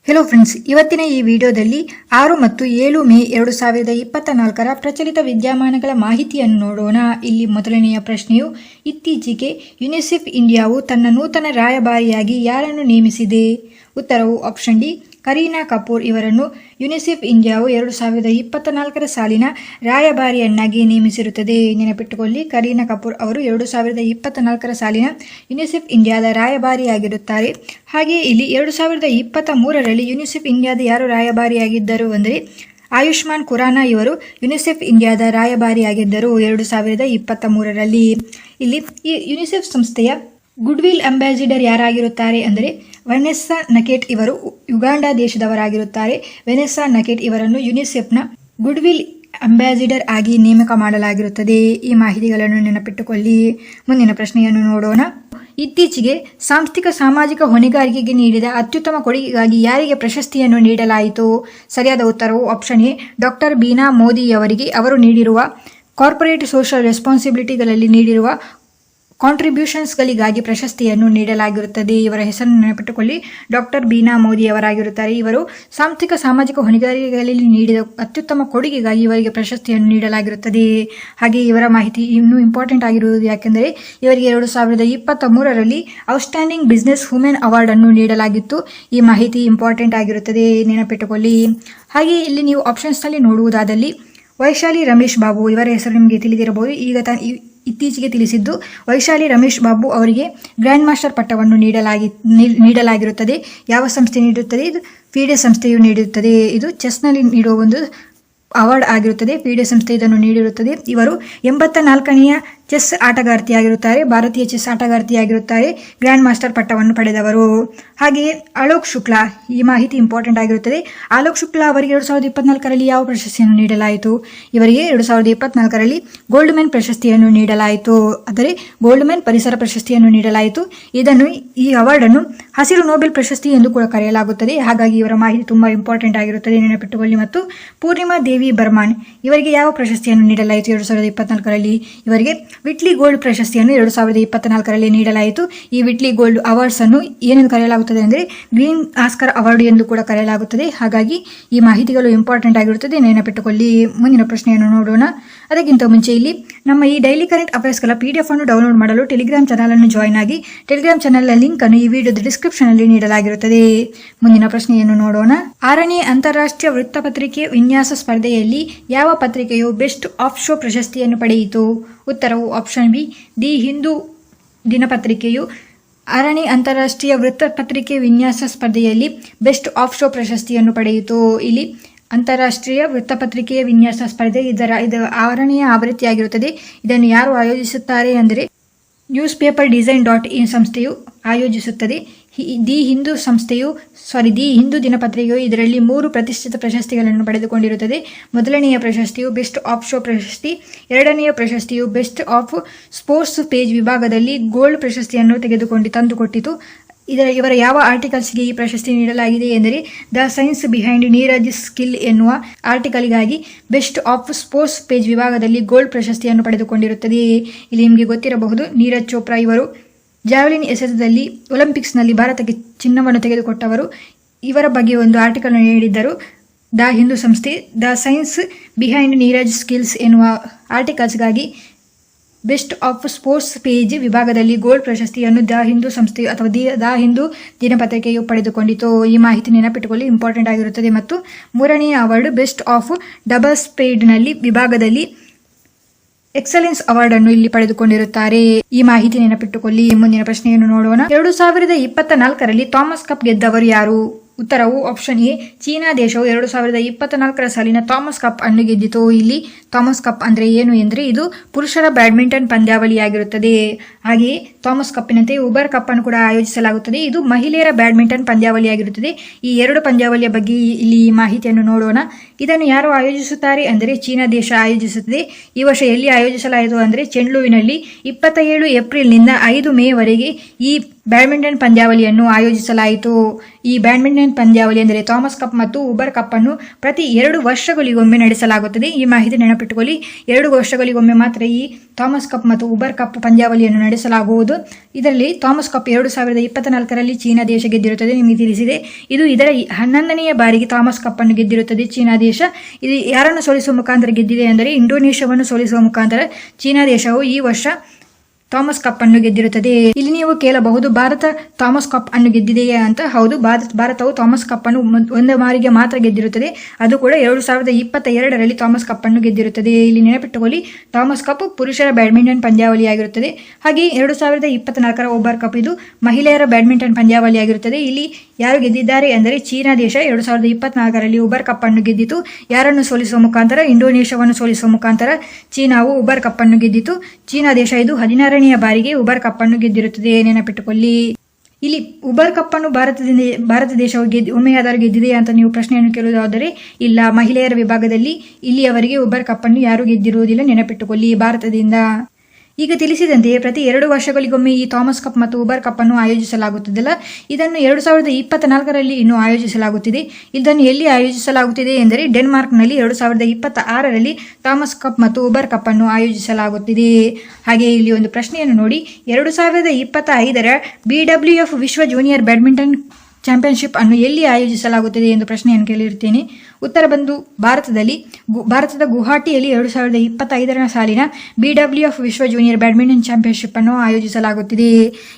Hello friends, ಇವತ್ತಿನ ಈ ವಿಡಿಯೋದಲ್ಲಿ 6 ಮತ್ತು 7 ಮೇ 2024ರ ಪ್ರಚಲಿತ ವಿದ್ಯಮಾನಗಳ ಮಾಹಿತಿಯನ್ನು ನೋಡೋಣ. ಇಲ್ಲಿ ಮೊದಲನೆಯ ಪ್ರಶ್ನೆಯು, ಇತ್ತೀಚೆಗೆ ಯುನಿಸೆಫ್ ಇಂಡಿಯಾವು ತನ್ನ ನೂತನ ರಾಯಭಾರಿಯಾಗಿ ಯಾರನ್ನು ನೇಮಿಸಿದೆ? ಉತ್ತರವು ಆಪ್ಷನ್ ಡಿ, ಕರೀನಾ ಕಪೂರ್ ಇವರನ್ನು ಯುನಿಸೆಫ್ ಇಂಡಿಯಾವು 2024ರ ಸಾಲಿನ ರಾಯಭಾರಿಯನ್ನಾಗಿ ನೇಮಿಸಿರುತ್ತದೆ. ನೆನಪಿಟ್ಟುಕೊಳ್ಳಿ, ಕರೀನಾ ಕಪೂರ್ ಅವರು 2024ರ ಸಾಲಿನ ಯುನಿಸೆಫ್ ಇಂಡಿಯಾದ ರಾಯಭಾರಿಯಾಗಿರುತ್ತಾರೆ. ಹಾಗೆಯೇ ಇಲ್ಲಿ 2023ರಲ್ಲಿ ಯುನಿಸೆಫ್ ಇಂಡಿಯಾದ ಯಾರು ರಾಯಭಾರಿಯಾಗಿದ್ದರು ಅಂದರೆ ಆಯುಷ್ಮಾನ್ ಖುರಾನಾ ಇವರು ಯುನಿಸೆಫ್ ಇಂಡಿಯಾದ ರಾಯಭಾರಿಯಾಗಿದ್ದರು 2023ರಲ್ಲಿ. ಇಲ್ಲಿ ಈ ಯುನಿಸೆಫ್ ಸಂಸ್ಥೆಯ ಗುಡ್ವಿಲ್ ಅಂಬಾಸಿಡರ್ ಯಾರಾಗಿರುತ್ತಾರೆ ಅಂದರೆ ವೆನೆಸ್ಸಾ ನಕೆಟ್ ಇವರು ಯುಗಾಂಡ ದೇಶದವರಾಗಿರುತ್ತಾರೆ. ವೆನೆಸ್ಸಾ ನಕೆಟ್ ಇವರನ್ನು ಯುನಿಸೆಫ್ನ ಗುಡ್ವಿಲ್ ಅಂಬಾಸಿಡರ್ ಆಗಿ ನೇಮಕ ಮಾಡಲಾಗಿರುತ್ತದೆ. ಈ ಮಾಹಿತಿಗಳನ್ನು ನೆನಪಿಟ್ಟುಕೊಳ್ಳಿ. ಮುಂದಿನ ಪ್ರಶ್ನೆಯನ್ನು ನೋಡೋಣ. ಇತ್ತೀಚೆಗೆ ಸಾಂಸ್ಥಿಕ ಸಾಮಾಜಿಕ ಹೊಣೆಗಾರಿಕೆಗೆ ನೀಡಿದ ಅತ್ಯುತ್ತಮ ಕೊಡುಗೆಗಾಗಿ ಯಾರಿಗೆ ಪ್ರಶಸ್ತಿಯನ್ನು ನೀಡಲಾಯಿತು? ಸರಿಯಾದ ಉತ್ತರವು ಆಪ್ಷನ್ ಎ, ಡಾಕ್ಟರ್ ಬೀನಾ ಮೋದಿಯವರಿಗೆ ಅವರು ನೀಡಿರುವ ಕಾರ್ಪೊರೇಟ್ ಸೋಷಿಯಲ್ ರೆಸ್ಪಾನ್ಸಿಬಿಲಿಟಿಗಳಲ್ಲಿ ನೀಡಿರುವ ಕಾಂಟ್ರಿಬ್ಯೂಷನ್ಸ್ಗಳಿಗಾಗಿ ಪ್ರಶಸ್ತಿಯನ್ನು ನೀಡಲಾಗಿರುತ್ತದೆ. ಇವರ ಹೆಸರನ್ನು ನೆನಪಿಟ್ಟುಕೊಳ್ಳಿ, ಡಾಕ್ಟರ್ ಬೀನಾ ಮೋದಿ ಅವರಾಗಿರುತ್ತಾರೆ. ಇವರು ಸಾಂಸ್ಥಿಕ ಸಾಮಾಜಿಕ ಹೊಣೆಗಾರಿಕೆಗಳಲ್ಲಿ ನೀಡಿದ ಅತ್ಯುತ್ತಮ ಕೊಡುಗೆಗಾಗಿ ಇವರಿಗೆ ಪ್ರಶಸ್ತಿಯನ್ನು ನೀಡಲಾಗಿರುತ್ತದೆ. ಹಾಗೆ ಇವರ ಮಾಹಿತಿ ಇನ್ನೂ ಇಂಪಾರ್ಟೆಂಟ್ ಆಗಿರುವುದು ಯಾಕೆಂದರೆ ಇವರಿಗೆ 2023ರಲ್ಲಿ ಔಟ್ಸ್ಟ್ಯಾಂಡಿಂಗ್ ಬಿಸ್ನೆಸ್ ವುಮೆನ್ ಅವಾರ್ಡ್ ಅನ್ನು ನೀಡಲಾಗಿತ್ತು. ಈ ಮಾಹಿತಿ ಇಂಪಾರ್ಟೆಂಟ್ ಆಗಿರುತ್ತದೆ, ನೆನಪಿಟ್ಟುಕೊಳ್ಳಿ. ಹಾಗೆ ಇಲ್ಲಿ ನೀವು ಆಪ್ಷನ್ಸ್ನಲ್ಲಿ ನೋಡುವುದಾದಲ್ಲಿ ವೈಶಾಲಿ ರಮೇಶ್ ಬಾಬು ಇವರ ಹೆಸರು ನಿಮಗೆ ತಿಳಿದಿರಬಹುದು. ಇತ್ತೀಚೆಗೆ ತಿಳಿಸಿದ್ದು ವೈಶಾಲಿ ರಮೇಶ್ ಬಾಬು ಅವರಿಗೆ ಗ್ರ್ಯಾಂಡ್ ಮಾಸ್ಟರ್ ಪಟ್ಟವನ್ನು ನೀಡಲಾಗಿರುತ್ತದೆ. ಯಾವ ಸಂಸ್ಥೆ ನೀಡುತ್ತದೆ? ಇದು ಫಿಡೆ ಸಂಸ್ಥೆಯು ನೀಡುತ್ತದೆ. ಇದು ಚೆಸ್ನಲ್ಲಿ ನೀಡುವ ಒಂದು ಅವಾರ್ಡ್ ಆಗಿರುತ್ತದೆ. ಫಿಡೆ ಸಂಸ್ಥೆ ಇದನ್ನು ನೀಡಿರುತ್ತದೆ. ಇವರು 84ನೆಯ ಚೆಸ್ ಆಟಗಾರ್ತಿಯಾಗಿರುತ್ತಾರೆ. ಭಾರತೀಯ ಚೆಸ್ ಆಟಗಾರ್ತಿಯಾಗಿರುತ್ತಾರೆ. ಗ್ರ್ಯಾಂಡ್ ಮಾಸ್ಟರ್ ಪಟ್ಟವನ್ನು ಪಡೆದವರು. ಹಾಗೆಯೇ ಅಲೋಕ್ ಶುಕ್ಲಾ, ಈ ಮಾಹಿತಿ ಇಂಪಾರ್ಟೆಂಟ್ ಆಗಿರುತ್ತದೆ. ಅಲೋಕ್ ಶುಕ್ಲಾ ಅವರಿಗೆ 2024ರಲ್ಲಿ ಯಾವ ಪ್ರಶಸ್ತಿಯನ್ನು ನೀಡಲಾಯಿತು? ಇವರಿಗೆ 2024ರಲ್ಲಿ ಗೋಲ್ಡ್ ಮೆನ್ ಪ್ರಶಸ್ತಿಯನ್ನು ನೀಡಲಾಯಿತು. ಅಂದರೆ ಗೋಲ್ಡ್ ಮೆನ್ ಪರಿಸರ ಪ್ರಶಸ್ತಿಯನ್ನು ನೀಡಲಾಯಿತು. ಈ ಅವಾರ್ಡನ್ನು ಹಸಿರು ನೊಬೆಲ್ ಪ್ರಶಸ್ತಿ ಎಂದು ಕೂಡ ಕರೆಯಲಾಗುತ್ತದೆ. ಹಾಗಾಗಿ ಇವರ ಮಾಹಿತಿ ತುಂಬಾ ಇಂಪಾರ್ಟೆಂಟ್ ಆಗಿರುತ್ತದೆ, ನೆನಪಿಟ್ಟುಕೊಳ್ಳಿ. ಮತ್ತು ಪೂರ್ಣಿಮಾ ದೇವಿ ಬರ್ಮಾನ್ ಇವರಿಗೆ ಯಾವ ಪ್ರಶಸ್ತಿಯನ್ನು ನೀಡಲಾಯಿತು 2024ರಲ್ಲಿ? ಇವರಿಗೆ ವಿಟ್ಲಿ ಗೋಲ್ಡ್ ಪ್ರಶಸ್ತಿಯನ್ನು 2024ರಲ್ಲಿ ನೀಡಲಾಯಿತು. ಈ ವಿಟ್ಲಿ ಗೋಲ್ಡ್ ಅವಾರ್ಡ್ಸ್ ಅನ್ನು ಏನೆಂದು ಕರೆಯಲಾಗುತ್ತದೆ ಅಂದರೆ ಗ್ರೀನ್ ಆಸ್ಕರ್ ಅವಾರ್ಡ್ ಎಂದು ಕೂಡ ಕರೆಯಲಾಗುತ್ತದೆ. ಹಾಗಾಗಿ ಈ ಮಾಹಿತಿಗಳು ಇಂಪಾರ್ಟೆಂಟ್ ಆಗಿರುತ್ತದೆ, ನೆನಪಿಟ್ಟುಕೊಳ್ಳಿ. ಮುಂದಿನ ಪ್ರಶ್ನೆಯನ್ನು ನೋಡೋಣ. ಅದಕ್ಕಿಂತ ಮುಂಚೆ ಇಲ್ಲಿ ನಮ್ಮ ಈ ಡೈಲಿ ಕರೆಂಟ್ ಅಫೇರ್ಸ್ಗಳ PDF ಅನ್ನು ಡೌನ್ಲೋಡ್ ಮಾಡಲು ಟೆಲಿಗ್ರಾಮ್ ಚಾನಲ್ ಅನ್ನು ಜಾಯ್ನ್ ಆಗಿ. ಟೆಲಿಗ್ರಾಮ್ ಚಾನಲ್ನ ಲಿಂಕ್ ಅನ್ನು ಈ ವಿಡಿಯೋದ ಡಿಸ್ಕ್ರಿಪ್ಷನ್ ಅಲ್ಲಿ ನೀಡಲಾಗಿರುತ್ತದೆ. ಮುಂದಿನ ಪ್ರಶ್ನೆಯನ್ನು ನೋಡೋಣ. 6ನೇ ಅಂತಾರಾಷ್ಟ್ರೀಯ ವೃತ್ತಪತ್ರಿಕೆ ವಿನ್ಯಾಸ ಸ್ಪರ್ಧೆಯಲ್ಲಿ ಯಾವ ಪತ್ರಿಕೆಯು ಬೆಸ್ಟ್ ಆಫ್ ಶೋ ಪ್ರಶಸ್ತಿಯನ್ನು ಪಡೆಯಿತು? ಉತ್ತರವು ಆಪ್ಷನ್ ಬಿ, ದಿ ಹಿಂದೂ ದಿನಪತ್ರಿಕೆಯು 6ನೇ ಅಂತಾರಾಷ್ಟ್ರೀಯ ವೃತ್ತಪತ್ರಿಕೆ ವಿನ್ಯಾಸ ಸ್ಪರ್ಧೆಯಲ್ಲಿ ಬೆಸ್ಟ್ ಆಫ್ ಶೋ ಪ್ರಶಸ್ತಿಯನ್ನು ಪಡೆಯಿತು. ಇಲ್ಲಿ ಅಂತಾರಾಷ್ಟ್ರೀಯ ವೃತ್ತಪತ್ರಿಕೆಯ ವಿನ್ಯಾಸ ಸ್ಪರ್ಧೆ ಇದು 6ನೆಯ ಆವೃತ್ತಿಯಾಗಿರುತ್ತದೆ. ಇದನ್ನು ಯಾರು ಆಯೋಜಿಸುತ್ತಾರೆ ಅಂದರೆ ನ್ಯೂಸ್ ಪೇಪರ್ ಡಿಸೈನ್ .in ಸಂಸ್ಥೆಯು ಆಯೋಜಿಸುತ್ತದೆ. ದಿ ಹಿಂದೂ ದಿನಪತ್ರಿಕೆಯು ಇದರಲ್ಲಿ 3 ಪ್ರತಿಷ್ಠಿತ ಪ್ರಶಸ್ತಿಗಳನ್ನು ಪಡೆದುಕೊಂಡಿರುತ್ತದೆ. ಮೊದಲನೆಯ ಪ್ರಶಸ್ತಿಯು ಬೆಸ್ಟ್ ಆಫ್ ಶೋ ಪ್ರಶಸ್ತಿ. ಎರಡನೆಯ ಪ್ರಶಸ್ತಿಯು ಬೆಸ್ಟ್ ಆಫ್ ಸ್ಪೋರ್ಟ್ಸ್ ಪೇಜ್ ವಿಭಾಗದಲ್ಲಿ ಗೋಲ್ಡ್ ಪ್ರಶಸ್ತಿಯನ್ನು ತಂದುಕೊಟ್ಟಿತು. ಇವರ ಯಾವ ಆರ್ಟಿಕಲ್ಸ್ಗೆ ಈ ಪ್ರಶಸ್ತಿ ನೀಡಲಾಗಿದೆ ಎಂದರೆ the science behind Neeraj skill ಎನ್ನುವ ಆರ್ಟಿಕಲ್ಗಾಗಿ ಬೆಸ್ಟ್ ಆಫ್ ಸ್ಪೋರ್ಟ್ಸ್ ಪೇಜ್ ವಿಭಾಗದಲ್ಲಿ ಗೋಲ್ಡ್ ಪ್ರಶಸ್ತಿಯನ್ನು ಪಡೆದುಕೊಂಡಿರುತ್ತದೆ. ಇಲ್ಲಿ ನಿಮಗೆ ಗೊತ್ತಿರಬಹುದು, ನೀರಜ್ ಚೋಪ್ರಾ ಇವರು ಜಾವೆಲಿನ್ ಎಸೆತದಲ್ಲಿ ಒಲಿಂಪಿಕ್ಸ್ನಲ್ಲಿ ಭಾರತಕ್ಕೆ ಚಿನ್ನವನ್ನು ತೆಗೆದುಕೊಟ್ಟವರು. ಇವರ ಬಗ್ಗೆ ಒಂದು ಆರ್ಟಿಕಲ್ ನೀಡಿದ್ದರು ದ ಹಿಂದೂ ಸಂಸ್ಥೆ. The science behind Neeraj skills ಎನ್ನುವ ಆರ್ಟಿಕಲ್ಸ್ಗಾಗಿ ಬೆಸ್ಟ್ ಆಫ್ ಸ್ಪೋರ್ಟ್ಸ್ ಪೇಜ್ ವಿಭಾಗದಲ್ಲಿ ಗೋಲ್ಡ್ ಪ್ರಶಸ್ತಿಯನ್ನು ದ ಹಿಂದೂ ಸಂಸ್ಥೆಯು ಅಥವಾ ದ ಹಿಂದೂ ದಿನಪತ್ರಿಕೆಯು ಪಡೆದುಕೊಂಡಿತು. ಈ ಮಾಹಿತಿ ನೆನಪಿಟ್ಟುಕೊಳ್ಳಿ, ಇಂಪಾರ್ಟೆಂಟ್ ಆಗಿರುತ್ತದೆ. ಮತ್ತು 3ನೆಯ ಅವಾರ್ಡ್ ಬೆಸ್ಟ್ ಆಫ್ ಡಬಲ್ ಸ್ಪೀಡ್ನಲ್ಲಿ ವಿಭಾಗದಲ್ಲಿ ಎಕ್ಸಲೆನ್ಸ್ ಅವಾರ್ಡ್ ಅನ್ನು ಇಲ್ಲಿ ಪಡೆದುಕೊಂಡಿರುತ್ತಾರೆ. ಈ ಮಾಹಿತಿ ನೆನಪಿಟ್ಟುಕೊಳ್ಳಿ. ಮುಂದಿನ ಪ್ರಶ್ನೆಯನ್ನು ನೋಡೋಣ. 2024ರಲ್ಲಿ ಥಾಮಸ್ ಕಪ್ ಗೆದ್ದವರು ಯಾರು? ಉತ್ತರವು ಆಪ್ಷನ್ ಎ, ಚೀನಾ ದೇಶವು 2024ರ ಸಾಲಿನ ಥಾಮಸ್ ಕಪ್ ಅನ್ನು ಗೆದ್ದಿತು. ಇಲ್ಲಿ ಥಾಮಸ್ ಕಪ್ ಅಂದ್ರೆ ಏನು ಎಂದರೆ ಇದು ಪುರುಷರ ಬ್ಯಾಡ್ಮಿಂಟನ್ ಪಂದ್ಯಾವಳಿಯಾಗಿರುತ್ತದೆ. ಹಾಗೆಯೇ ಥಾಮಸ್ ಕಪ್ಪಿನಂತೆ ಉಬರ್ ಕಪ್ ಅನ್ನು ಕೂಡ ಆಯೋಜಿಸಲಾಗುತ್ತದೆ. ಇದು ಮಹಿಳೆಯರ ಬ್ಯಾಡ್ಮಿಂಟನ್ ಪಂದ್ಯಾವಳಿಯಾಗಿರುತ್ತದೆ. ಈ 2 ಪಂದ್ಯಾವಳಿಯ ಬಗ್ಗೆ ಇಲ್ಲಿ ಈ ಮಾಹಿತಿಯನ್ನು ನೋಡೋಣ. ಇದನ್ನು ಯಾರು ಆಯೋಜಿಸುತ್ತಾರೆ ಅಂದರೆ ಚೀನಾ ದೇಶ ಆಯೋಜಿಸುತ್ತದೆ. ಈ ವರ್ಷ ಎಲ್ಲಿ ಆಯೋಜಿಸಲಾಯಿತು ಅಂದರೆ ಚೆಂಡ್ಲುವಿನಲ್ಲಿ 27 ಏಪ್ರಿಲ್ನಿಂದ 5 ಮೇವರೆಗೆ ಈ ಬ್ಯಾಡ್ಮಿಂಟನ್ ಪಂದ್ಯಾವಳಿಯನ್ನು ಆಯೋಜಿಸಲಾಯಿತು. ಈ ಬ್ಯಾಡ್ಮಿಂಟನ್ ಪಂದ್ಯಾವಳಿ ಎಂದರೆ ಥಾಮಸ್ ಕಪ್ ಮತ್ತು ಉಬರ್ ಕಪ್ ಅನ್ನು ಪ್ರತಿ 2 ವರ್ಷಗಳಿಗೊಮ್ಮೆ ನಡೆಸಲಾಗುತ್ತದೆ. ಈ ಮಾಹಿತಿ ನೆನಪಿಟ್ಟುಕೊಳ್ಳಿ. 2 ವರ್ಷಗಳಿಗೊಮ್ಮೆ ಮಾತ್ರ ಈ ಥಾಮಸ್ ಕಪ್ ಮತ್ತು ಉಬರ್ ಕಪ್ ಪಂದ್ಯಾವಳಿಯನ್ನು ನಡೆಸಲಾಗುವುದು. ಇದರಲ್ಲಿ ಥಾಮಸ್ ಕಪ್ 2024ರಲ್ಲಿ ಚೀನಾ ದೇಶ ಗೆದ್ದಿರುತ್ತದೆ, ನಿಮಗೆ ತಿಳಿಸಿದೆ. ಇದು ಇದರ 11ನೆಯ ಬಾರಿಗೆ ಥಾಮಸ್ ಕಪ್ ಅನ್ನು ಗೆದ್ದಿರುತ್ತದೆ ಚೀನಾ ದೇಶ. ಇದು ಯಾರನ್ನು ಸೋಲಿಸುವ ಮುಖಾಂತರ ಗೆದ್ದಿದೆ ಅಂದರೆ ಇಂಡೋನೇಷ್ಯಾವನ್ನು ಸೋಲಿಸುವ ಮುಖಾಂತರ ಚೀನಾ ದೇಶವು ಈ ವರ್ಷ ಥಾಮಸ್ ಕಪ್ ಅನ್ನು ಗೆದ್ದಿರುತ್ತದೆ. ಇಲ್ಲಿ ನೀವು ಕೇಳಬಹುದು, ಭಾರತ ಥಾಮಸ್ ಕಪ್ ಅನ್ನು ಗೆದ್ದಿದೆಯೇ ಅಂತ. ಹೌದು, ಭಾರತವು ಥಾಮಸ್ ಕಪ್ ಅನ್ನು ಒಂದು ಬಾರಿಗೆ ಮಾತ್ರ ಗೆದ್ದಿರುತ್ತದೆ. ಅದು ಕೂಡ 2022ರಲ್ಲಿ ಥಾಮಸ್ ಕಪ್ ಅನ್ನು ಗೆದ್ದಿರುತ್ತದೆ. ಇಲ್ಲಿ ನೆನಪಿಟ್ಟುಕೊಳ್ಳಿ, ಥಾಮಸ್ ಕಪ್ ಪುರುಷರ ಬ್ಯಾಡ್ಮಿಂಟನ್ ಪಂದ್ಯಾವಳಿಯಾಗಿರುತ್ತದೆ. ಹಾಗೆ 2024ರ ಉಬರ್ ಕಪ್ ಇದು ಮಹಿಳೆಯರ ಬ್ಯಾಡ್ಮಿಂಟನ್ ಪಂದ್ಯಾವಳಿಯಾಗಿರುತ್ತದೆ. ಇಲ್ಲಿ ಯಾರು ಗೆದ್ದಿದ್ದಾರೆ ಅಂದರೆ ಚೀನಾ ದೇಶ 2024ರಲ್ಲಿ ಉಬರ್ ಕಪ್ ಅನ್ನು ಗೆದ್ದಿತು. ಯಾರನ್ನು ಸೋಲಿಸುವ ಮುಖಾಂತರ? ಇಂಡೋನೇಷ್ಯಾವನ್ನು ಸೋಲಿಸುವ ಮುಖಾಂತರ ಚೀನಾವು ಉಬರ್ ಕಪ್ ಅನ್ನು ಗೆದ್ದಿತು. ಚೀನಾ ದೇಶ ಇದು 16ನೇ ಬಾರಿಗೆ ಉಬರ್ ಕಪ್ ಅನ್ನು ಗೆದ್ದಿರುತ್ತದೆ, ನೆನಪಿಟ್ಟುಕೊಳ್ಳಿ. ಇಲ್ಲಿ ಉಬರ್ ಕಪ್ ಅನ್ನು ಭಾರತ ದೇಶವು ಒಮ್ಮೆಯಾದರೂ ಗೆದ್ದಿದೆಯಾ ಅಂತ ನೀವು ಪ್ರಶ್ನೆಯನ್ನು ಕೇಳುವುದಾದರೆ ಇಲ್ಲ, ಮಹಿಳೆಯರ ವಿಭಾಗದಲ್ಲಿ ಇಲ್ಲಿಯವರೆಗೆ ಉಬರ್ ಕಪ್ ಅನ್ನು ಯಾರು ಗೆದ್ದಿರುವುದಿಲ್ಲ, ನೆನಪಿಟ್ಟುಕೊಳ್ಳಿ ಭಾರತದಿಂದ. ಈಗ ತಿಳಿಸಿದಂತೆಯೇ ಪ್ರತಿ 2 ವರ್ಷಗಳಿಗೊಮ್ಮೆ ಈ ಥಾಮಸ್ ಕಪ್ ಮತ್ತು ಉಬರ್ ಕಪ್ ಅನ್ನು ಆಯೋಜಿಸಲಾಗುತ್ತದಲ್ಲ, ಇದನ್ನು 2024ರಲ್ಲಿ ಇನ್ನೂ ಆಯೋಜಿಸಲಾಗುತ್ತಿದೆ. ಇದನ್ನು ಎಲ್ಲಿ ಆಯೋಜಿಸಲಾಗುತ್ತಿದೆ ಎಂದರೆ ಡೆನ್ಮಾರ್ಕ್ನಲ್ಲಿ 2026ರಲ್ಲಿ ಥಾಮಸ್ ಕಪ್ ಮತ್ತು ಉಬರ್ ಕಪ್ ಅನ್ನು ಆಯೋಜಿಸಲಾಗುತ್ತಿದೆ. ಹಾಗೆ ಇಲ್ಲಿ ಒಂದು ಪ್ರಶ್ನೆಯನ್ನು ನೋಡಿ, 2025ರ BWF ವಿಶ್ವ ಜೂನಿಯರ್ ಬ್ಯಾಡ್ಮಿಂಟನ್ ಚಾಂಪಿಯನ್ಶಿಪ್ ಅನ್ನು ಎಲ್ಲಿ ಆಯೋಜಿಸಲಾಗುತ್ತದೆ ಎಂದು ಪ್ರಶ್ನೆಯನ್ನು ಕೇಳಿರುತ್ತೇನೆ. ಉತ್ತರ ಬಂದು ಭಾರತದ ಗುವಾಹಟಿಯಲ್ಲಿ 2025ರ ಸಾಲಿನ BWF ವಿಶ್ವ ಜೂನಿಯರ್ ಬ್ಯಾಡ್ಮಿಂಟನ್ ಚಾಂಪಿಯನ್ಶಿಪ್ ಅನ್ನು ಆಯೋಜಿಸಲಾಗುತ್ತಿದೆ.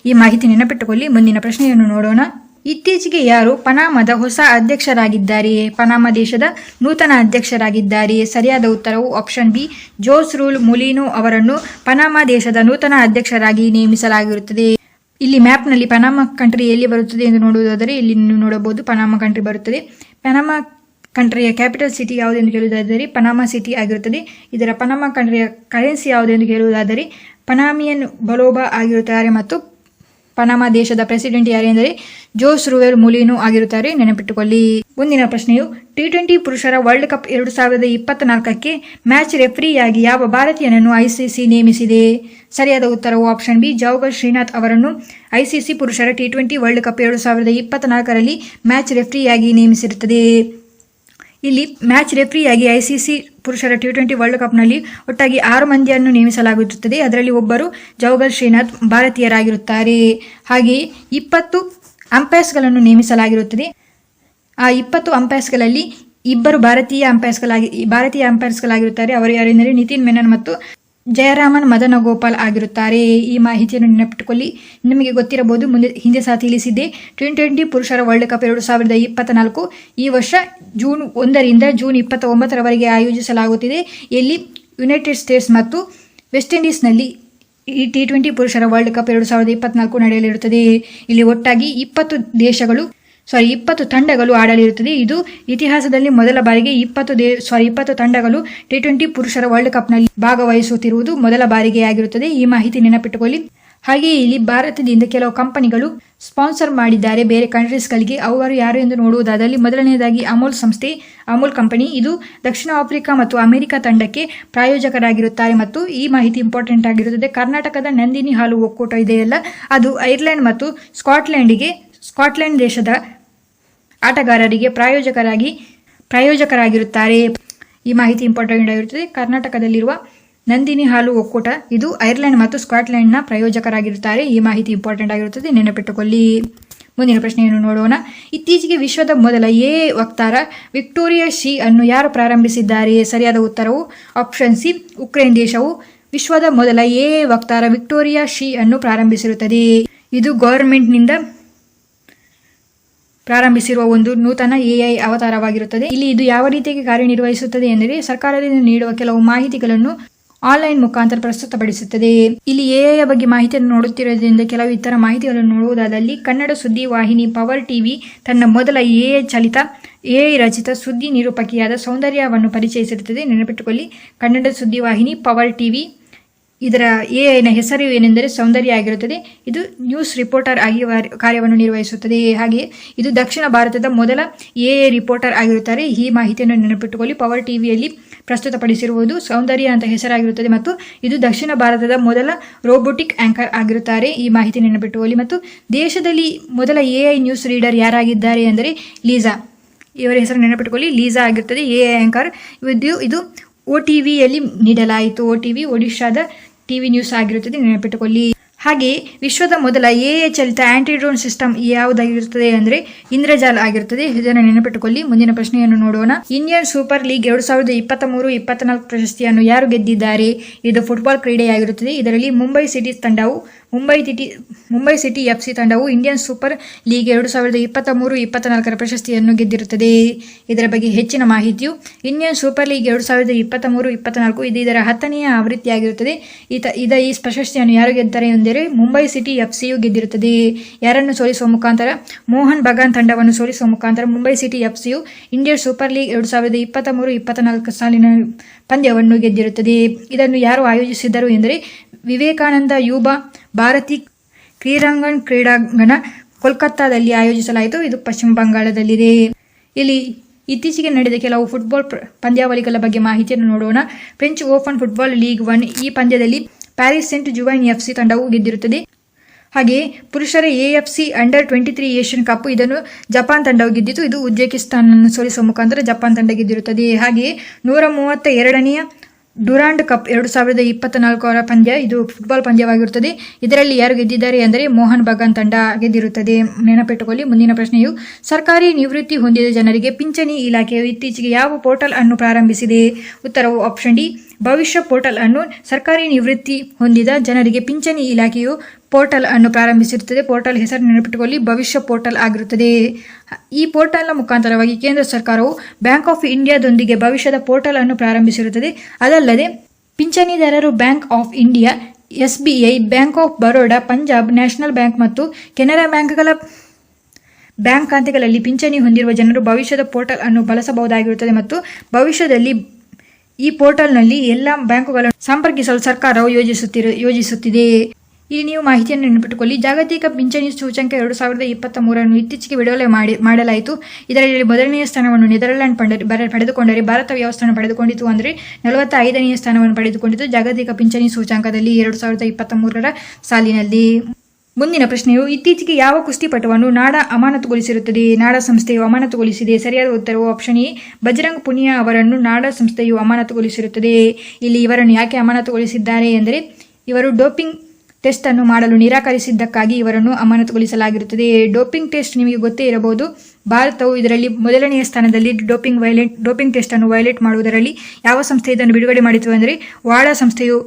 ಈ ಮಾಹಿತಿ ನೆನಪಿಟ್ಟುಕೊಳ್ಳಿ. ಮುಂದಿನ ಪ್ರಶ್ನೆಯನ್ನು ನೋಡೋಣ. ಇತ್ತೀಚೆಗೆ ಯಾರು ಪನಾಮದ ಹೊಸ ಅಧ್ಯಕ್ಷರಾಗಿದ್ದಾರೆ? ಪನಾಮ ದೇಶದ ನೂತನ ಅಧ್ಯಕ್ಷರಾಗಿದ್ದಾರೆ. ಸರಿಯಾದ ಉತ್ತರವು ಆಪ್ಷನ್ ಬಿ, ಜೋಸ್ ರೂಲ್ ಮುಲಿನೋ ಅವರನ್ನು ಪನಾಮ ದೇಶದ ನೂತನ ಅಧ್ಯಕ್ಷರಾಗಿ ನೇಮಿಸಲಾಗಿರುತ್ತದೆ. ಇಲ್ಲಿ ಮ್ಯಾಪ್ನಲ್ಲಿ ಪನಾಮ ಕಂಟ್ರಿ ಎಲ್ಲಿ ಬರುತ್ತದೆ ಎಂದು ನೋಡುವುದಾದರೆ ಇಲ್ಲಿ ನೀವು ನೋಡಬಹುದು, ಪನಾಮ ಕಂಟ್ರಿ ಬರುತ್ತದೆ. ಪನಾಮ ಕಂಟ್ರಿಯ ಕ್ಯಾಪಿಟಲ್ ಸಿಟಿ ಯಾವುದು ಎಂದು ಕೇಳುವುದಾದರೆ ಪನಾಮ ಸಿಟಿ ಆಗಿರುತ್ತದೆ. ಇದರ ಪನಾಮ ಕಂಟ್ರಿಯ ಕರೆನ್ಸಿ ಯಾವುದು ಎಂದು ಕೇಳುವುದಾದರೆ ಪನಾಮಿಯನ್ ಬಲೋಬಾ ಆಗಿರುತ್ತಾರೆ ಮತ್ತು ಪನಾಮ ದೇಶದ ಪ್ರೆಸಿಡೆಂಟ್ ಯಾರೆಂದರೆ ಜೋಸ್ ರೂವೆಲ್ ಮುಲಿನೋ ಆಗಿರುತ್ತಾರೆ, ನೆನಪಿಟ್ಟುಕೊಳ್ಳಿ. ಮುಂದಿನ ಪ್ರಶ್ನೆಯು T20 ಪುರುಷರ ವರ್ಲ್ಡ್ ಕಪ್ 2024ಕ್ಕೆ ಮ್ಯಾಚ್ ರೆಫ್ರಿಯಾಗಿ ಯಾವ ಭಾರತೀಯನನ್ನು ICC ನೇಮಿಸಿದೆ? ಸರಿಯಾದ ಉತ್ತರವು ಆಪ್ಷನ್ ಬಿ, ಜೌಗಲ್ ಶ್ರೀನಾಥ್ ಅವರನ್ನು ICC ಪುರುಷರ T20 ವರ್ಲ್ಡ್ ಕಪ್ 2024ರಲ್ಲಿ ಮ್ಯಾಚ್ ರೆಫ್ರಿಯಾಗಿ ನೇಮಿಸಿರುತ್ತದೆ. ಇಲ್ಲಿ ಮ್ಯಾಚ್ ರೆಫ್ರಿಯಾಗಿ ICC ಪುರುಷರ T20 ವರ್ಲ್ಡ್ ಕಪ್ನಲ್ಲಿ ಒಟ್ಟಾಗಿ 6 ಮಂದಿಯನ್ನು ನೇಮಿಸಲಾಗುತ್ತದೆ. ಅದರಲ್ಲಿ ಒಬ್ಬರು ಜೌಗಲ್ ಶ್ರೀನಾಥ್ ಭಾರತೀಯರಾಗಿರುತ್ತಾರೆ. ಹಾಗೆಯೇ 20 ಅಂಪೈರ್ಸ್ಗಳನ್ನು ನೇಮಿಸಲಾಗಿರುತ್ತದೆ. ಆ 20 ಅಂಪೈರ್ಸ್ಗಳಲ್ಲಿ ಇಬ್ಬರು ಭಾರತೀಯ ಅಂಪೈರ್ಸ್ಗಳಾಗಿರುತ್ತಾರೆ. ಅವರು ಯಾರೆಂದರೆ ನಿತಿನ್ ಮೆನನ್ ಮತ್ತು ಜಯರಾಮನ್ ಮದನಗೋಪಾಲ್ ಆಗಿರುತ್ತಾರೆ. ಈ ಮಾಹಿತಿಯನ್ನು ನೆನಪಿಟ್ಟುಕೊಳ್ಳಿ. ನಿಮಗೆ ಗೊತ್ತಿರಬಹುದು, ಹಿಂದೆ ಸಹ ತಿಳಿಸಿದ್ದೆ. T20 ಪುರುಷರ ವರ್ಲ್ಡ್ ಕಪ್ 2024 ಈ ವರ್ಷ ಜೂನ್ 1ರಿಂದ ಜೂನ್ 29ರವರೆಗೆ ಆಯೋಜಿಸಲಾಗುತ್ತಿದೆ. ಇಲ್ಲಿ ಯುನೈಟೆಡ್ ಸ್ಟೇಟ್ಸ್ ಮತ್ತು ವೆಸ್ಟ್ ಇಂಡೀಸ್ನಲ್ಲಿ ಈ T20 ಪುರುಷರ ವರ್ಲ್ಡ್ ಕಪ್ 2024 ನಡೆಯಲಿರುತ್ತದೆ. ಇಲ್ಲಿ ಒಟ್ಟಾಗಿ 20 ತಂಡಗಳು ಆಡಲಿರುತ್ತದೆ. ಇದು ಇತಿಹಾಸದಲ್ಲಿ ಮೊದಲ ಬಾರಿಗೆ 20 ತಂಡಗಳು T20 ಪುರುಷರ ವರ್ಲ್ಡ್ ಕಪ್ನಲ್ಲಿ ಭಾಗವಹಿಸುತ್ತಿರುವುದು ಮೊದಲ ಬಾರಿಗೆ ಆಗಿರುತ್ತದೆ. ಈ ಮಾಹಿತಿ ನೆನಪಿಟ್ಟುಕೊಳ್ಳಿ. ಹಾಗೆಯೇ ಇಲ್ಲಿ ಭಾರತದಿಂದ ಕೆಲವು ಕಂಪನಿಗಳು ಸ್ಪಾನ್ಸರ್ ಮಾಡಿದ್ದಾರೆ ಬೇರೆ ಕಂಟ್ರೀಸ್ಗಳಿಗೆ. ಅವರು ಯಾರು ಎಂದು ನೋಡುವುದಾದಲ್ಲಿ ಮೊದಲನೆಯದಾಗಿ ಅಮೂಲ್ ಸಂಸ್ಥೆ, ಅಮೂಲ್ ಕಂಪನಿ. ಇದು ದಕ್ಷಿಣ ಆಫ್ರಿಕಾ ಮತ್ತು ಅಮೆರಿಕ ತಂಡಕ್ಕೆ ಪ್ರಾಯೋಜಕರಾಗಿರುತ್ತಾರೆ ಮತ್ತು ಈ ಮಾಹಿತಿ ಇಂಪಾರ್ಟೆಂಟ್ ಆಗಿರುತ್ತದೆ. ಕರ್ನಾಟಕದ ನಂದಿನಿ ಹಾಲು ಒಕ್ಕೂಟ ಇದೆಯಲ್ಲ, ಅದು ಐರ್ಲೆಂಡ್ ಮತ್ತು ಸ್ಕಾಟ್ಲೆಂಡ್ ದೇಶದ ಆಟಗಾರರಿಗೆ ಪ್ರಾಯೋಜಕರಾಗಿರುತ್ತಾರೆ. ಈ ಮಾಹಿತಿ ಇಂಪಾರ್ಟೆಂಟ್ ಆಗಿರುತ್ತದೆ. ಕರ್ನಾಟಕದಲ್ಲಿರುವ ನಂದಿನಿ ಹಾಲು ಒಕ್ಕೂಟ ಇದು ಐರ್ಲೆಂಡ್ ಮತ್ತು ಸ್ಕಾಟ್ಲೆಂಡ್ನ ಪ್ರಾಯೋಜಕರಾಗಿರುತ್ತಾರೆ. ಈ ಮಾಹಿತಿ ಇಂಪಾರ್ಟೆಂಟ್ ಆಗಿರುತ್ತದೆ, ನೆನಪಿಟ್ಟುಕೊಳ್ಳಿ. ಮುಂದಿನ ಪ್ರಶ್ನೆಯನ್ನು ನೋಡೋಣ. ಇತ್ತೀಚೆಗೆ ವಿಶ್ವದ ಮೊದಲ ಎ ವಕ್ತಾರ ವಿಕ್ಟೋರಿಯಾ ಶಿ ಅನ್ನು ಯಾರು ಪ್ರಾರಂಭಿಸಿದ್ದಾರೆ? ಸರಿಯಾದ ಉತ್ತರವು ಆಪ್ಷನ್ ಸಿ, ಉಕ್ರೇನ್ ದೇಶವು ವಿಶ್ವದ ಮೊದಲ ಎ ವಕ್ತಾರ ವಿಕ್ಟೋರಿಯಾ ಶಿ ಅನ್ನು ಪ್ರಾರಂಭಿಸಿರುತ್ತದೆ. ಇದು ಗವರ್ಮೆಂಟ್ನಿಂದ ಪ್ರಾರಂಭಿಸಿರುವ ಒಂದು ನೂತನ AI ಅವತಾರವಾಗಿರುತ್ತದೆ. ಇಲ್ಲಿ ಇದು ಯಾವ ರೀತಿಯಾಗಿ ಕಾರ್ಯನಿರ್ವಹಿಸುತ್ತದೆ ಎಂದರೆ ಸರ್ಕಾರದಿಂದ ನೀಡುವ ಕೆಲವು ಮಾಹಿತಿಗಳನ್ನು ಆನ್ಲೈನ್ ಮುಖಾಂತರ ಪ್ರಸ್ತುತಪಡಿಸುತ್ತದೆ. ಇಲ್ಲಿ AI ಬಗ್ಗೆ ಮಾಹಿತಿಯನ್ನು ನೋಡುತ್ತಿರುವುದರಿಂದ ಕೆಲವು ಇತರ ಮಾಹಿತಿಗಳನ್ನು ನೋಡುವುದಾದಲ್ಲಿ ಕನ್ನಡ ಸುದ್ದಿ ವಾಹಿನಿ ಪವರ್ ಟಿವಿ ತನ್ನ ಮೊದಲ AI ರಚಿತ ಸುದ್ದಿ ನಿರೂಪಕಿಯಾದ ಸೌಂದರ್ಯವನ್ನು ಪರಿಚಯಿಸಿರುತ್ತದೆ. ನೆನಪಿಟ್ಟುಕೊಳ್ಳಿ, ಕನ್ನಡ ಸುದ್ದಿ ವಾಹಿನಿ ಪವರ್ ಟಿವಿ ಇದರ ಎಐನ ಹೆಸರು ಏನೆಂದರೆ ಸೌಂದರ್ಯ ಆಗಿರುತ್ತದೆ. ಇದು ನ್ಯೂಸ್ ರಿಪೋರ್ಟರ್ ಆಗಿ ಕಾರ್ಯವನ್ನು ನಿರ್ವಹಿಸುತ್ತದೆ. ಹಾಗೆ ಇದು ದಕ್ಷಿಣ ಭಾರತದ ಮೊದಲ ಎಐ ರಿಪೋರ್ಟರ್ ಆಗಿರುತ್ತಾರೆ. ಈ ಮಾಹಿತಿಯನ್ನು ನೆನಪಿಟ್ಟುಕೊಳ್ಳಿ. ಪವರ್ ಟಿವಿಯಲ್ಲಿ ಪ್ರಸ್ತುತಪಡಿಸಿರುವುದು ಸೌಂದರ್ಯ ಅಂತ ಹೆಸರಾಗಿರುತ್ತದೆ ಮತ್ತು ಇದು ದಕ್ಷಿಣ ಭಾರತದ ಮೊದಲ ರೋಬೋಟಿಕ್ ಆಂಕರ್ ಆಗಿರುತ್ತಾರೆ. ಈ ಮಾಹಿತಿ ನೆನಪಿಟ್ಟುಕೊಳ್ಳಿ. ಮತ್ತು ದೇಶದಲ್ಲಿ ಮೊದಲ ಎಐ ನ್ಯೂಸ್ ರೀಡರ್ ಯಾರಾಗಿದ್ದಾರೆ ಅಂದರೆ ಲೀಸಾ. ಇವರ ಹೆಸರು ನೆನಪಿಟ್ಟುಕೊಳ್ಳಿ. ಲೀಸಾ ಆಗಿರುತ್ತದೆ ಎಐ ಆಂಕರ್. ಇದು OTVಯಲ್ಲಿ ನೀಡಲಾಯಿತು. OTV ಒಡಿಶಾದ ಟಿವಿ ನ್ಯೂಸ್ ಆಗಿರುತ್ತದೆ, ನೆನಪಿಟ್ಟುಕೊಳ್ಳಿ. ಹಾಗೆ ವಿಶ್ವದ ಮೊದಲ ಎಐ ಚಾಲಿತ ಆಂಟಿ ಡ್ರೋನ್ ಸಿಸ್ಟಮ್ ಯಾವುದಾಗಿರುತ್ತದೆ ಅಂದರೆ ಇಂದ್ರಜಾಲ್ ಆಗಿರುತ್ತದೆ. ಇದನ್ನು ನೆನಪಿಟ್ಟುಕೊಳ್ಳಿ. ಮುಂದಿನ ಪ್ರಶ್ನೆಯನ್ನು ನೋಡೋಣ. ಇಂಡಿಯನ್ ಸೂಪರ್ ಲೀಗ್ 2023-24 ಪ್ರಶಸ್ತಿಯನ್ನು ಯಾರು ಗೆದ್ದಿದ್ದಾರೆ? ಇದು ಫುಟ್ಬಾಲ್ ಕ್ರೀಡೆಯಾಗಿರುತ್ತದೆ. ಇದರಲ್ಲಿ ಮುಂಬೈ ಸಿಟಿ FC ತಂಡವು ಇಂಡಿಯನ್ ಸೂಪರ್ ಲೀಗ್ 2023-24 ಪ್ರಶಸ್ತಿಯನ್ನು ಗೆದ್ದಿರುತ್ತದೆ. ಇದರ ಬಗ್ಗೆ ಹೆಚ್ಚಿನ ಮಾಹಿತಿಯು ಇಂಡಿಯನ್ ಸೂಪರ್ ಲೀಗ್ 2023-24 ಇದು ಇದರ 10ನೇ ಆವೃತ್ತಿಯಾಗಿರುತ್ತದೆ. ಈ ಪ್ರಶಸ್ತಿಯನ್ನು ಯಾರು ಗೆದ್ದರೆ ಎಂದರೆ ಮುಂಬೈ ಸಿಟಿ FCಯು ಗೆದ್ದಿರುತ್ತದೆ. ಯಾರನ್ನು ಸೋಲಿಸುವ ಮುಖಾಂತರ? ಮೋಹನ್ ಬಗಾನ್ ತಂಡವನ್ನು ಸೋಲಿಸುವ ಮುಖಾಂತರ ಮುಂಬೈ ಸಿಟಿ FCಯು ಇಂಡಿಯನ್ ಸೂಪರ್ ಲೀಗ್ 2023-24 ಸಾಲಿನ ಪಂದ್ಯವನ್ನು ಗೆದ್ದಿರುತ್ತದೆ. ಇದನ್ನು ಯಾರು ಆಯೋಜಿಸಿದ್ದರು ಎಂದರೆ ವಿವೇಕಾನಂದ ಯುವ ಭಾರತಿ ಕ್ರೀಡಾಂಗಣ ಕೋಲ್ಕತ್ತಾದಲ್ಲಿ ಆಯೋಜಿಸಲಾಯಿತು. ಇದು ಪಶ್ಚಿಮ ಬಂಗಾಳದಲ್ಲಿದೆ. ಇಲ್ಲಿ ಇತ್ತೀಚೆಗೆ ನಡೆದ ಕೆಲವು ಫುಟ್ಬಾಲ್ ಪಂದ್ಯಾವಳಿಗಳ ಬಗ್ಗೆ ಮಾಹಿತಿಯನ್ನು ನೋಡೋಣ. ಫ್ರೆಂಚ್ ಓಪನ್ ಫುಟ್ಬಾಲ್ ಲೀಗ್ 1 ಈ ಪಂದ್ಯದಲ್ಲಿ ಪ್ಯಾರಿಸ್ ಸೆಂಟ್ ಜುವೈನ್ FC ತಂಡವು ಗೆದ್ದಿರುತ್ತದೆ. ಹಾಗೆ ಪುರುಷರ AFC ಅಂಡರ್-23 ಏಷ್ಯನ್ ಕಪ್ ಇದನ್ನು ಜಪಾನ್ ತಂಡವು ಗೆದ್ದಿತು. ಇದು ಉಜ್ಬೇಕಿಸ್ತಾನ್ ಅನ್ನು ಸೋಲಿಸುವ ಮುಖಾಂತರ ಜಪಾನ್ ತಂಡ ಗೆದ್ದಿರುತ್ತದೆ. ಹಾಗೆಯೇ 132ನೇ ಡುರಾಂಡ್ ಕಪ್ 2024 ಪಂದ್ಯ ಇದು ಫುಟ್ಬಾಲ್ ಪಂದ್ಯವಾಗಿರುತ್ತದೆ. ಇದರಲ್ಲಿ ಯಾರು ಗೆದ್ದಿದ್ದಾರೆ ಅಂದರೆ ಮೋಹನ್ ಬಗಾನ್ ತಂಡ ಗೆದ್ದಿರುತ್ತದೆ, ನೆನಪಿಟ್ಟುಕೊಳ್ಳಿ. ಮುಂದಿನ ಪ್ರಶ್ನೆಯು ಸರ್ಕಾರಿ ನಿವೃತ್ತಿ ಹೊಂದಿದ ಜನರಿಗೆ ಪಿಂಚಣಿ ಇಲಾಖೆಯು ಇತ್ತೀಚೆಗೆ ಯಾವ ಪೋರ್ಟಲ್ ಅನ್ನು ಪ್ರಾರಂಭಿಸಿದೆ? ಉತ್ತರವು ಆಪ್ಷನ್ ಡಿ ಭವಿಷ್ಯ ಪೋರ್ಟಲ್ ಅನ್ನು. ಸರ್ಕಾರಿ ನಿವೃತ್ತಿ ಹೊಂದಿದ ಜನರಿಗೆ ಪಿಂಚಣಿ ಇಲಾಖೆಯು ಪೋರ್ಟಲ್ ಅನ್ನು ಪ್ರಾರಂಭಿಸಿರುತ್ತದೆ. ಪೋರ್ಟಲ್ ಹೆಸರು ನೆನಪಿಟ್ಟುಕೊಳ್ಳಿ, ಭವಿಷ್ಯ ಪೋರ್ಟಲ್ ಆಗಿರುತ್ತದೆ. ಈ ಪೋರ್ಟಲ್ನ ಮುಖಾಂತರವಾಗಿ ಕೇಂದ್ರ ಸರ್ಕಾರವು ಬ್ಯಾಂಕ್ ಆಫ್ ಇಂಡಿಯಾದೊಂದಿಗೆ ಭವಿಷ್ಯದ ಪೋರ್ಟಲ್ ಅನ್ನು ಪ್ರಾರಂಭಿಸಿರುತ್ತದೆ. ಅದಲ್ಲದೆ ಪಿಂಚಣಿದಾರರು bank of India, SBI, bank of Baroda, Punjab national bank ಮತ್ತು ಕೆನರಾ ಬ್ಯಾಂಕ್ಗಳ ಬ್ಯಾಂಕ್ ಖಾತೆಗಳಲ್ಲಿ ಪಿಂಚಣಿ ಹೊಂದಿರುವ ಜನರು ಭವಿಷ್ಯದ ಪೋರ್ಟಲ್ ಅನ್ನು ಬಳಸಬಹುದಾಗಿರುತ್ತದೆ ಮತ್ತು ಭವಿಷ್ಯದಲ್ಲಿ ಈ ಪೋರ್ಟಲ್ನಲ್ಲಿ ಎಲ್ಲ ಬ್ಯಾಂಕುಗಳನ್ನು ಸಂಪರ್ಕಿಸಲು ಸರ್ಕಾರವು ಯೋಜಿಸುತ್ತಿದೆ. ಇಲ್ಲಿ ನೀವು ಮಾಹಿತಿಯನ್ನು ನೆನಪಿಟ್ಟುಕೊಳ್ಳಿ. ಜಾಗತಿಕ ಪಿಂಚಣಿ ಸೂಚ್ಯಂಕ 2023 ಇತ್ತೀಚೆಗೆ ಬಿಡುಗಡೆ ಮಾಡಲಾಯಿತು. ಇದರಲ್ಲಿ ಮೊದಲನೆಯ ಸ್ಥಾನವನ್ನು ನೆದರ್ಲ್ಯಾಂಡ್ ಪಡೆದುಕೊಂಡರೆ ಭಾರತ ಯಾವ ಸ್ಥಾನ ಪಡೆದುಕೊಂಡಿತು ಅಂದರೆ 45ನೇ ಸ್ಥಾನವನ್ನು ಪಡೆದುಕೊಂಡಿತು ಜಾಗತಿಕ ಪಿಂಚಣಿ ಸೂಚ್ಯಂಕದಲ್ಲಿ 2023 ಸಾಲಿನಲ್ಲಿ. ಮುಂದಿನ ಪ್ರಶ್ನೆಯು ಇತ್ತೀಚೆಗೆ ಯಾವ ಕುಸ್ತಿಪಟುವನ್ನು ನಾಡಾ ಅಮಾನತುಗೊಳಿಸಿರುತ್ತದೆ? ನಾಡಾ ಸಂಸ್ಥೆಯು ಅಮಾನತುಗೊಳಿಸಿದೆ. ಸರಿಯಾದ ಉತ್ತರವು ಆಪ್ಷನ್ ಎ ಬಜರಂಗ್ ಪುನಿಯಾ ಅವರನ್ನು ನಾಡಾ ಸಂಸ್ಥೆಯು ಅಮಾನತುಗೊಳಿಸಿರುತ್ತದೆ. ಇಲ್ಲಿ ಇವರನ್ನು ಯಾಕೆ ಅಮಾನತುಗೊಳಿಸಿದ್ದಾರೆ ಎಂದರೆ ಇವರು ಡೋಪಿಂಗ್ ಟೆಸ್ಟ್ ಅನ್ನು ಮಾಡಲು ನಿರಾಕರಿಸಿದ್ದಕ್ಕಾಗಿ ಇವರನ್ನು ಅಮಾನತುಗೊಳಿಸಲಾಗಿರುತ್ತದೆ. ಡೋಪಿಂಗ್ ಟೆಸ್ಟ್ ನಿಮಗೆ ಗೊತ್ತೇ ಇರಬಹುದು. ಭಾರತವು ಇದರಲ್ಲಿ ಮೊದಲನೆಯ ಸ್ಥಾನದಲ್ಲಿ ಡೋಪಿಂಗ್ ಟೆಸ್ಟ್ ಅನ್ನು ವೈಲೇಟ್ ಮಾಡುವುದರಲ್ಲಿ ಯಾವ ಸಂಸ್ಥೆ ಇದನ್ನು ಬಿಡುಗಡೆ ಮಾಡಿತು ಅಂದರೆ ವಾಡಾ ಸಂಸ್ಥೆಯು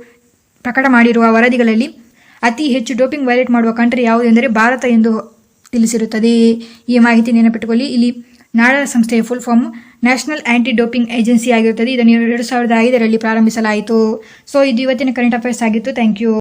ಪ್ರಕಟ ಮಾಡಿರುವ ವರದಿಗಳಲ್ಲಿ ಅತಿ ಹೆಚ್ಚು ಡೋಪಿಂಗ್ ವೈಲೇಟ್ ಮಾಡುವ ಕಂಟ್ರಿ ಯಾವುದೆಂದರೆ ಭಾರತ ಎಂದು ತಿಳಿಸಿರುತ್ತದೆ. ಈ ಮಾಹಿತಿ ನೆನಪಿಟ್ಟುಕೊಳ್ಳಿ. ಇಲ್ಲಿ ನಾಡಾ ಸಂಸ್ಥೆಯ full form national anti doping agency ಆಗಿರುತ್ತದೆ. ಇದನ್ನು 2005ರಲ್ಲಿ ಪ್ರಾರಂಭಿಸಲಾಯಿತು. ಸೊ ಇದು ಇವತ್ತಿನ ಕರೆಂಟ್ ಅಫೇರ್ಸ್ ಆಗಿತ್ತು. Thank you.